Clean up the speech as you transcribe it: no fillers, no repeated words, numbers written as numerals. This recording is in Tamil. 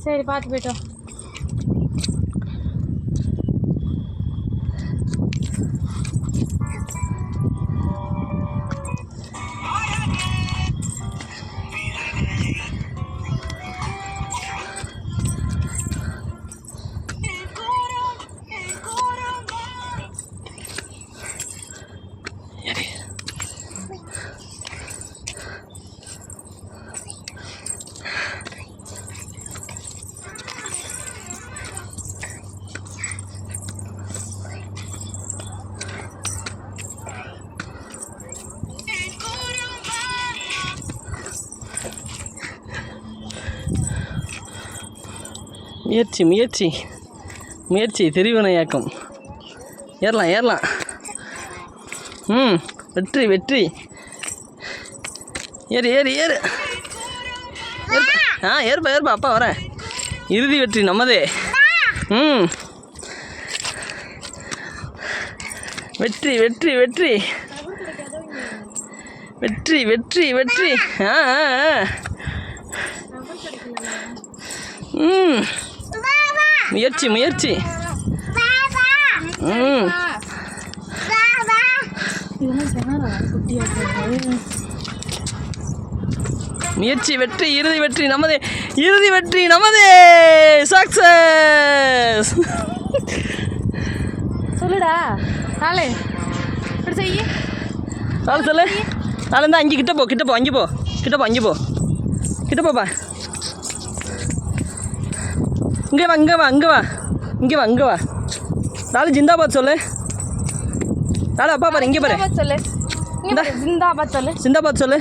சரி பார்த்து போய்ட்டோம். முயற்சி முயற்சி முயற்சி திருவினையாக்கம். ஏறலாம் ஏறலாம். வெற்றி வெற்றி. ஏறு ஏறு ஏறு. ஏறுப்பா ஏறுப்பா, அப்பா வரேன். இறுதி வெற்றி நம்மதே. வெற்றி வெற்றி வெற்றி வெற்றி வெற்றி வெற்றி. முயற்சி முயற்சி. முயற்சி வெற்றி இறுதி வெற்றி நமதே. இறுதி வெற்றி நமதே. சக்சஸ். சொல்லுடா நாளே இப்படி செய்ய. நாளை சொல்லு. நாளை இருந்தால் அங்கே கிட்ட போ கிட்ட போ அங்கே போ கிட்ட போ அங்கே போ கிட்ட போப்பா. இங்கே வா இங்கே வா இங்கே வா இங்கே வா இங்கே வா. நாலு ஜிந்தாபாத் சொல்லு. நாலு அப்பா பாரு இங்கே பாரு. சொல்லு. ஜிந்தாபாத் சொல்லு. ஜிந்தாபாத் சொல்லு.